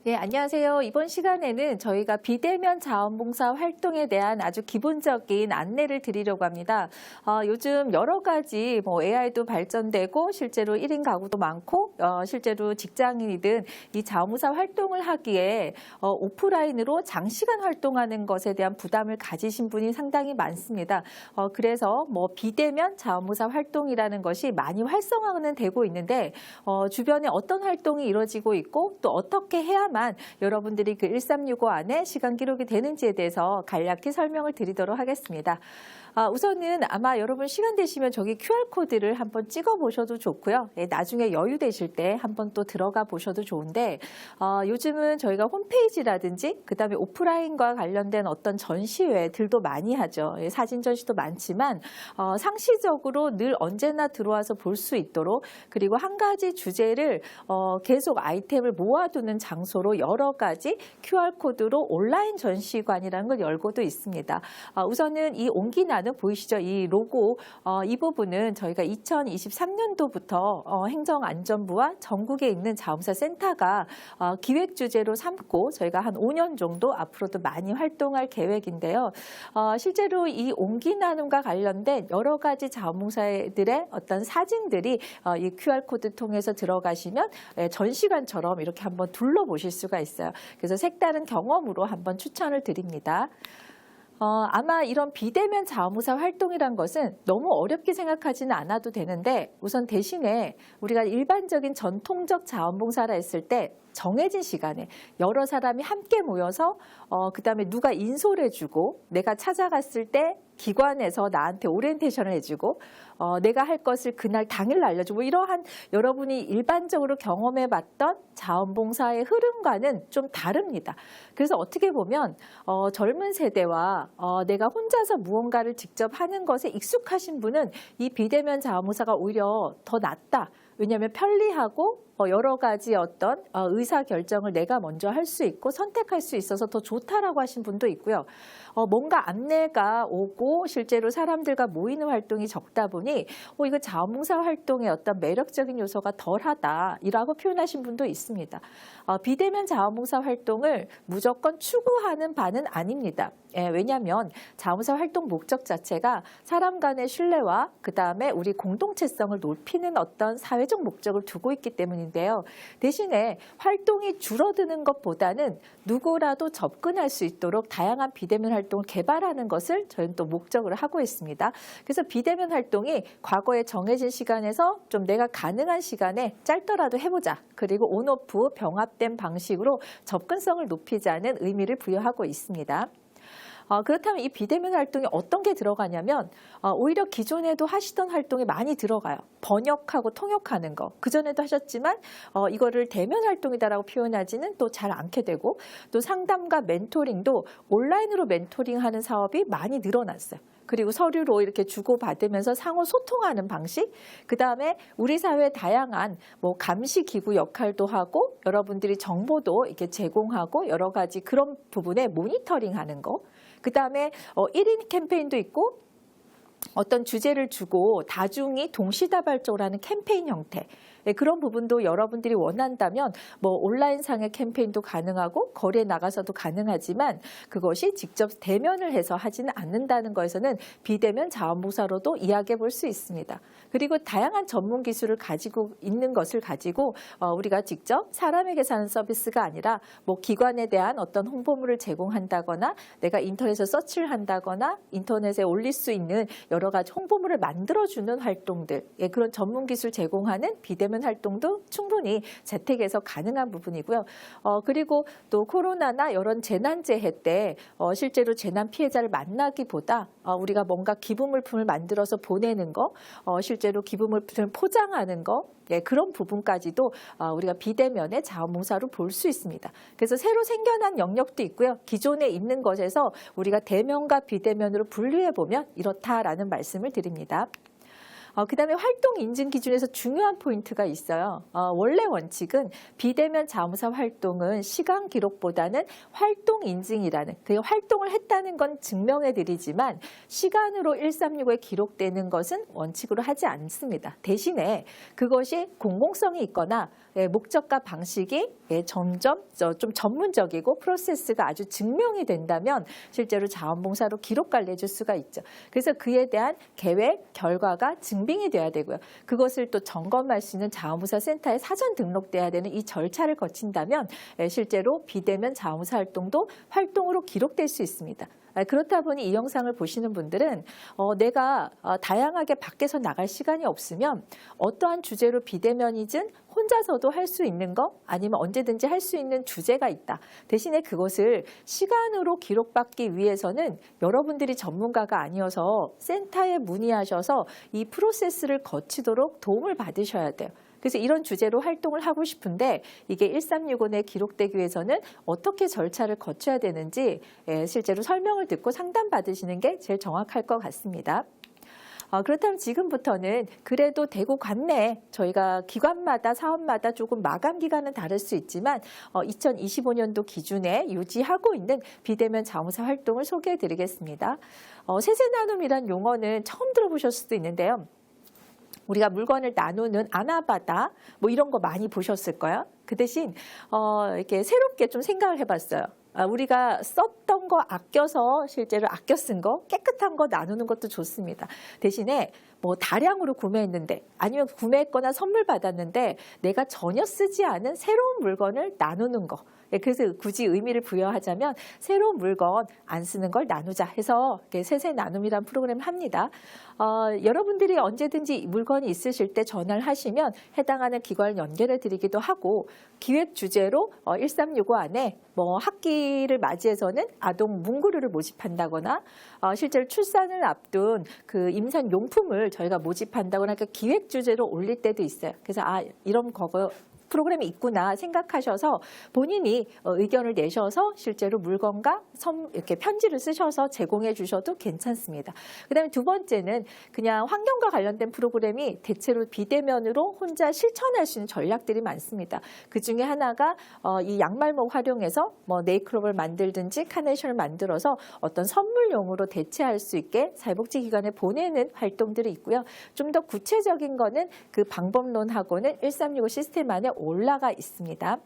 네, 안녕하세요. 이번 시간에는 저희가 비대면 자원봉사 활동에 대한 아주 기본적인 안내를 드리려고 합니다. 요즘 여러 가지 AI도 발전되고 실제로 1인 가구도 많고 실제로 직장인이든 이 자원봉사 활동을 하기에 오프라인으로 장시간 활동하는 것에 대한 부담을 가지신 분이 상당히 많습니다. 그래서 비대면 자원봉사 활동이라는 것이 많이 활성화는 되고 있는데 주변에 어떤 활동이 이루어지고 있고 또 어떻게 해야만 여러분들이 그 1365 안에 시간 기록이 되는지에 대해서 간략히 설명을 드리도록 하겠습니다. 우선은 아마 여러분 시간 되시면 저기 QR코드를 한번 찍어 보셔도 좋고요. 나중에 여유 되실 때 한번 또 들어가 보셔도 좋은데 요즘은 저희가 홈페이지라든지 그다음에 오프라인과 관련된 어떤 전시회들도 많이 하죠. 사진 전시도 많지만 상시적으로 늘 언제나 들어와서 볼 수 있도록 그리고 한 가지 주제를 계속 아이템을 모아두는 장소로 여러 가지 QR코드로 온라인 전시관이라는 걸 열고도 있습니다. 우선은 이 온기나는 보이시죠? 이 로고 이 부분은 저희가 2023년도부터 행정안전부와 전국에 있는 자원봉사 센터가 기획 주제로 삼고 저희가 한 5년 정도 앞으로도 많이 활동할 계획인데요. 실제로 이 온기나눔과 관련된 여러 가지 자원봉사들의 어떤 사진들이 이 QR코드 통해서 들어가시면 전시관처럼 이렇게 한번 둘러보실 수가 있어요. 그래서 색다른 경험으로 한번 추천을 드립니다. 아마 이런 비대면 자원봉사 활동이란 것은 너무 어렵게 생각하지는 않아도 되는데 우선 대신에 우리가 일반적인 전통적 자원봉사라 했을 때 정해진 시간에 여러 사람이 함께 모여서 그다음에 누가 인솔해 주고 내가 찾아갔을 때 기관에서 나한테 오리엔테이션을 해주고 내가 할 것을 그날 당일 알려주고 이러한 여러분이 일반적으로 경험해봤던 자원봉사의 흐름과는 좀 다릅니다. 그래서 어떻게 보면 젊은 세대와 내가 혼자서 무언가를 직접 하는 것에 익숙하신 분은 이 비대면 자원봉사가 오히려 더 낫다. 왜냐하면 편리하고 여러 가지 어떤 의사 결정을 내가 먼저 할 수 있고 선택할 수 있어서 더 좋다라고 하신 분도 있고요. 뭔가 안내가 오고 실제로 사람들과 모이는 활동이 적다 보니 이거 자원봉사 활동의 어떤 매력적인 요소가 덜하다라고 표현하신 분도 있습니다. 비대면 자원봉사 활동을 무조건 추구하는 바는 아닙니다. 왜냐하면 자원봉사 활동 목적 자체가 사람 간의 신뢰와 그다음에 우리 공동체성을 높이는 어떤 사회적 목적을 두고 있기 때문인데요. 대신에 활동이 줄어드는 것보다는 누구라도 접근할 수 있도록 다양한 비대면 활동을 개발하는 것을 저희는 또 목적으로 하고 있습니다. 그래서 비대면 활동이 과거에 정해진 시간에서 좀 내가 가능한 시간에 짧더라도 해보자. 그리고 온오프 병합된 방식으로 접근성을 높이자는 의미를 부여하고 있습니다. 그렇다면 이 비대면 활동이 어떤 게 들어가냐면 오히려 기존에도 하시던 활동이 많이 들어가요. 번역하고 통역하는 거. 그전에도 하셨지만 이거를 대면 활동이다라고 표현하지는 또 잘 않게 되고 또 상담과 멘토링도 온라인으로 멘토링하는 사업이 많이 늘어났어요. 그리고 서류로 이렇게 주고받으면서 상호 소통하는 방식, 그다음에 우리 사회의 다양한 감시 기구 역할도 하고 여러분들이 정보도 이렇게 제공하고 여러 가지 그런 부분에 모니터링하는 거, 그다음에 1인 캠페인도 있고 어떤 주제를 주고 다중이 동시다발적으로 하는 캠페인 형태, 그런 부분도 여러분들이 원한다면 온라인상의 캠페인도 가능하고 거리에 나가서도 가능하지만 그것이 직접 대면을 해서 하지는 않는다는 것에서는 비대면 자원봉사로도 이야기해 볼 수 있습니다. 그리고 다양한 전문 기술을 가지고 있는 것을 가지고 우리가 직접 사람에게 사는 서비스가 아니라 기관에 대한 어떤 홍보물을 제공한다거나 내가 인터넷에서 서치를 한다거나 인터넷에 올릴 수 있는 여러 가지 홍보물을 만들어주는 활동들, 그런 전문 기술 제공하는 비대면 활동도 충분히 재택에서 가능한 부분이고요. 그리고 또 코로나나 이런 재난재해 때 실제로 재난 피해자를 만나기보다 우리가 뭔가 기부물품을 만들어서 보내는 거, 실제로 기부물품을 포장하는 거, 그런 부분까지도 우리가 비대면의 자원봉사로 볼 수 있습니다. 그래서 새로 생겨난 영역도 있고요. 기존에 있는 것에서 우리가 대면과 비대면으로 분류해 보면 이렇다라는 말씀을 드립니다. 그다음에 활동 인증 기준에서 중요한 포인트가 있어요. 원래 원칙은 비대면 자원봉사 활동은 시간 기록보다는 활동 인증이라는, 그 활동을 했다는 건 증명해 드리지만 시간으로 1365에 기록되는 것은 원칙으로 하지 않습니다. 대신에 그것이 공공성이 있거나 목적과 방식이 점점 좀 전문적이고 프로세스가 아주 증명이 된다면 실제로 자원봉사로 기록 관리해 줄 수가 있죠. 그래서 그에 대한 계획, 결과가 증빙이 돼야 되고요. 그것을 또 점검할 수 있는 자원봉사 센터에 사전 등록돼야 되는 이 절차를 거친다면 실제로 비대면 자원봉사 활동도 활동으로 기록될 수 있습니다. 그렇다 보니 이 영상을 보시는 분들은 내가 다양하게 밖에서 나갈 시간이 없으면 어떠한 주제로 비대면이든 혼자서도 할 수 있는 거 아니면 언제든지 할 수 있는 주제가 있다. 대신에 그것을 시간으로 기록받기 위해서는 여러분들이 전문가가 아니어서 센터에 문의하셔서 이 프로세스를 거치도록 도움을 받으셔야 돼요. 그래서 이런 주제로 활동을 하고 싶은데 이게 1365 내에 기록되기 위해서는 어떻게 절차를 거쳐야 되는지 실제로 설명을 듣고 상담받으시는 게 제일 정확할 것 같습니다. 그렇다면 지금부터는 그래도 대구 관내 저희가 기관마다 사업마다 조금 마감 기간은 다를 수 있지만 2025년도 기준에 유지하고 있는 비대면 자원봉사 활동을 소개해 드리겠습니다. 세세 나눔이란 용어는 처음 들어보셨을 수도 있는데요. 우리가 물건을 나누는 아나바다 뭐 이런 거 많이 보셨을 거예요. 그 대신 이렇게 새롭게 좀 생각을 해봤어요. 우리가 썼던 거 아껴서 실제로 아껴 쓴 거 깨끗한 거 나누는 것도 좋습니다. 대신에 뭐 다량으로 구매했는데 아니면 구매했거나 선물 받았는데 내가 전혀 쓰지 않은 새로운 물건을 나누는 거. 그래서 굳이 의미를 부여하자면 새로운 물건 안 쓰는 걸 나누자 해서 세세 나눔이란 프로그램을 합니다. 여러분들이 언제든지 물건이 있으실 때 전화를 하시면 해당하는 기관을 연결해 드리기도 하고 기획 주제로 1365 안에 뭐 학기를 맞이해서는 아동 문구류를 모집한다거나 실제로 출산을 앞둔 그 임산 용품을 저희가 모집한다거나 그 기획 주제로 올릴 때도 있어요. 그래서 이런 거 프로그램이 있구나 생각하셔서 본인이 의견을 내셔서 실제로 물건과 이렇게 편지를 쓰셔서 제공해 주셔도 괜찮습니다. 그다음에 두 번째는 그냥 환경과 관련된 프로그램이 대체로 비대면으로 혼자 실천할 수 있는 전략들이 많습니다. 그 중에 하나가 이 양말목 활용해서 뭐 네이클롭을 만들든지 카네이션을 만들어서 어떤 선물용으로 대체할 수 있게 사회복지기관에 보내는 활동들이 있고요. 좀 더 구체적인 거는 그 방법론하고는 1365 시스템 안에 올라가 있습니다.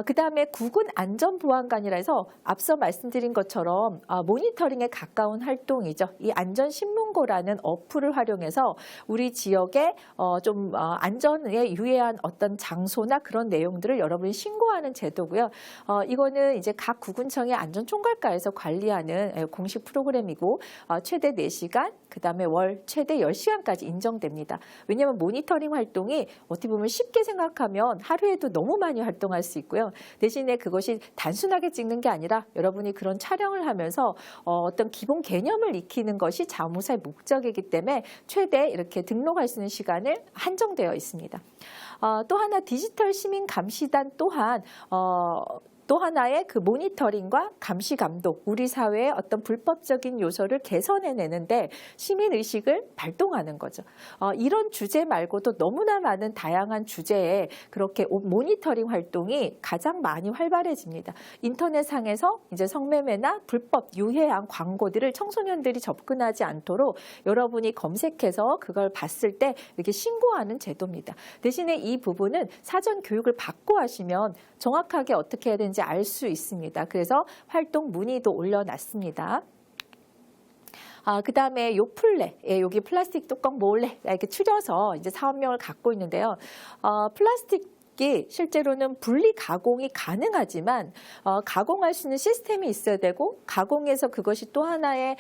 그다음에 구군 안전보안관이라 해서 앞서 말씀드린 것처럼 모니터링에 가까운 활동이죠. 이 안전신문고라는 어플을 활용해서 우리 지역에 좀 안전에 유의한 어떤 장소나 그런 내용들을 여러분이 신고하는 제도고요. 이거는 이제 각 구군청의 안전총괄과에서 관리하는 공식 프로그램이고 최대 4시간, 그다음에 월 최대 10시간까지 인정됩니다. 왜냐하면 모니터링 활동이 어떻게 보면 쉽게 생각하면 하루에도 너무 많이 활동할 수 있고요. 대신에 그것이 단순하게 찍는 게 아니라 여러분이 그런 촬영을 하면서 어떤 기본 개념을 익히는 것이 자원봉사의 목적이기 때문에 최대 이렇게 등록할 수 있는 시간을 한정되어 있습니다. 또 하나 디지털 시민 감시단 또한 또 하나의 그 모니터링과 감시 감독, 우리 사회의 어떤 불법적인 요소를 개선해내는데 시민의식을 발동하는 거죠. 이런 주제 말고도 너무나 많은 다양한 주제에 그렇게 모니터링 활동이 가장 많이 활발해집니다. 인터넷상에서 이제 성매매나 불법 유해한 광고들을 청소년들이 접근하지 않도록 여러분이 검색해서 그걸 봤을 때 이렇게 신고하는 제도입니다. 대신에 이 부분은 사전 교육을 받고 하시면 정확하게 어떻게 해야 되는지 알 수 있습니다. 그래서 활동 문의도 올려놨습니다. 그다음에 요플레, 여기 플라스틱 뚜껑 몰래 이렇게 추려서 이제 사업명을 갖고 있는데요. 플라스틱 실제로는 분리 가공이 가능하지만 가공할 수 있는 시스템이 있어야 되고 가공해서 그것이 또 하나의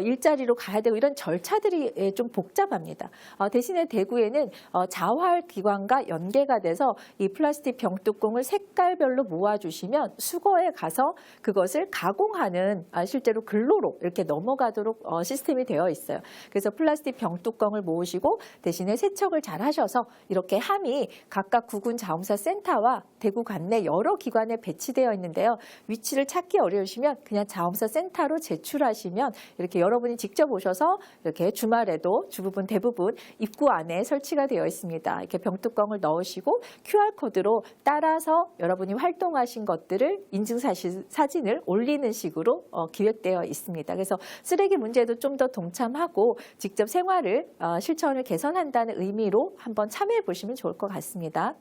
일자리로 가야 되고 이런 절차들이 좀 복잡합니다. 대신에 대구에는 자활기관과 연계가 돼서 이 플라스틱 병뚜껑을 색깔별로 모아주시면 수거에 가서 그것을 가공하는 실제로 근로로 이렇게 넘어가도록 시스템이 되어 있어요. 그래서 플라스틱 병뚜껑을 모으시고 대신에 세척을 잘 하셔서 이렇게 함이 각각 구군 자원 자원봉사자원봉사 센터와 대구 관내 여러 기관에 배치되어 있는데요. 위치를 찾기 어려우시면 그냥 자원봉사 센터로 제출하시면 이렇게 여러분이 직접 오셔서 이렇게 주말에도 주부분 대부분 입구 안에 설치가 되어 있습니다. 이렇게 병뚜껑을 넣으시고 QR코드로 따라서 여러분이 활동하신 것들을 사진을 올리는 식으로 기획되어 있습니다. 그래서 쓰레기 문제도 좀 더 동참하고 직접 생활을 실천을 개선한다는 의미로 한번 참여해 보시면 좋을 것 같습니다.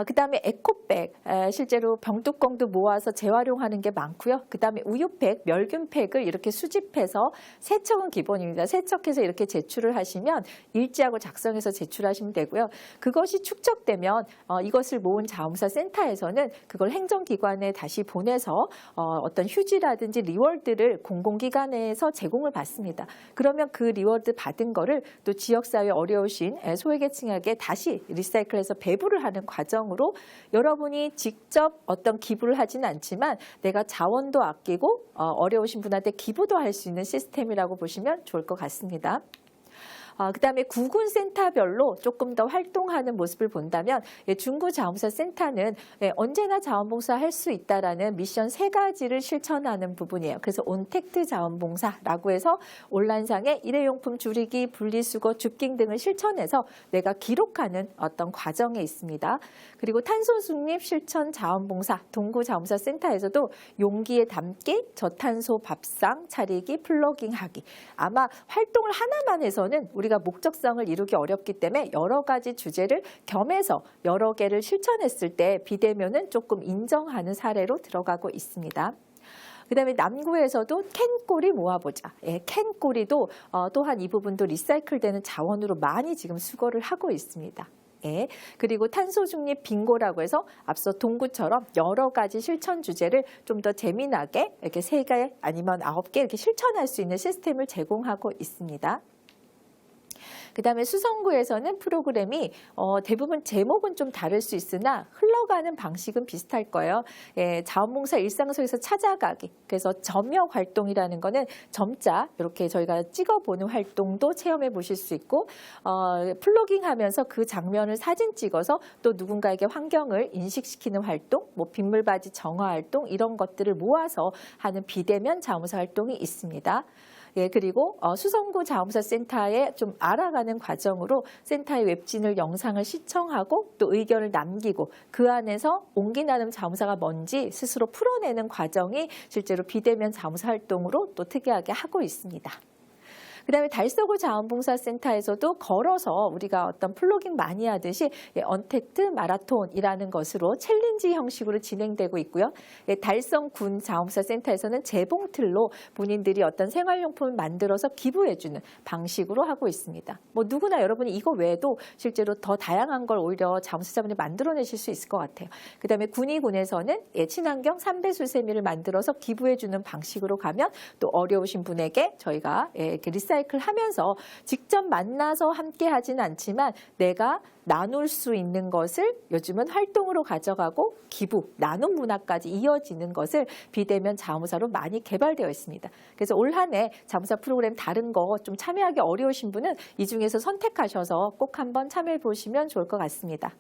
그다음에 에코백, 실제로 병뚜껑도 모아서 재활용하는 게 많고요. 그다음에 우유팩, 멸균팩을 이렇게 수집해서 세척은 기본입니다. 세척해서 이렇게 제출을 하시면 일지하고 작성해서 제출하시면 되고요. 그것이 축적되면 이것을 모은 자원봉사 센터에서는 그걸 행정기관에 다시 보내서 어떤 휴지라든지 리워드를 공공기관에서 제공을 받습니다. 그러면 그 리워드 받은 거를 또 지역사회 어려우신 소외계층에게 다시 리사이클해서 배부를 하는 과정 으로 여러분이 직접 어떤 기부를 하지는 않지만 내가 자원도 아끼고 어려우신 분한테 기부도 할 수 있는 시스템이라고 보시면 좋을 것 같습니다. 그다음에 구군센터별로 조금 더 활동하는 모습을 본다면 중구자원봉사 센터는 언제나 자원봉사 할 수 있다라는 미션 3가지를 실천하는 부분이에요. 그래서 온택트 자원봉사라고 해서 온라인상에 일회용품 줄이기, 분리수거, 줍깅 등을 실천해서 내가 기록하는 어떤 과정에 있습니다. 그리고 탄소 중립 실천 자원봉사 동구자원봉사 센터에서도 용기에 담기, 저탄소 밥상 차리기, 플러깅하기. 아마 활동을 하나만 해서는 우리가 목적성을 이루기 어렵기 때문에 여러 가지 주제를 겸해서 여러 개를 실천했을 때 비대면은 조금 인정하는 사례로 들어가고 있습니다. 그다음에 남구에서도 캔꼬리 모아보자. 캔꼬리도 또한 이 부분도 리사이클되는 자원으로 많이 지금 수거를 하고 있습니다. 그리고 탄소 중립 빙고라고 해서 앞서 동구처럼 여러 가지 실천 주제를 좀 더 재미나게 이렇게 3개 아니면 9개 이렇게 실천할 수 있는 시스템을 제공하고 있습니다. 그다음에 수성구에서는 프로그램이 대부분 제목은 좀 다를 수 있으나 흘러가는 방식은 비슷할 거예요. 자원봉사 일상 속에서 찾아가기. 그래서 점역 활동이라는 거는 점자 이렇게 저희가 찍어보는 활동도 체험해 보실 수 있고 플로깅하면서 그 장면을 사진 찍어서 또 누군가에게 환경을 인식시키는 활동, 뭐 빗물바지 정화 활동 이런 것들을 모아서 하는 비대면 자원봉사 활동이 있습니다. 그리고 수성구 자원봉사 센터에 좀 알아가는 과정으로 센터의 웹진을 영상을 시청하고 또 의견을 남기고 그 안에서 온기 나눔 자원봉사가 뭔지 스스로 풀어내는 과정이 실제로 비대면 자원봉사 활동으로 또 특이하게 하고 있습니다. 그다음에 달서구 자원봉사센터에서도 걸어서 우리가 어떤 플로깅 많이 하듯이 언택트 마라톤이라는 것으로 챌린지 형식으로 진행되고 있고요. 달성군 자원봉사센터에서는 재봉틀로 본인들이 어떤 생활용품을 만들어서 기부해주는 방식으로 하고 있습니다. 뭐 누구나 여러분이 이거 외에도 실제로 더 다양한 걸 오히려 자원봉사자분이 만들어내실 수 있을 것 같아요. 그다음에 군위군에서는 친환경 삼배수세미를 만들어서 기부해주는 방식으로 가면 또 어려우신 분에게 저희가 이렇게 리사이클 하면서 직접 만나서 함께 하지는 않지만 내가 나눌 수 있는 것을 요즘은 활동으로 가져가고 기부, 나눔 문화까지 이어지는 것을 비대면 자원봉사로 많이 개발되어 있습니다. 그래서 올 한 해 자원봉사 프로그램 다른 거 좀 참여하기 어려우신 분은 이 중에서 선택하셔서 꼭 한번 참여해 보시면 좋을 것 같습니다.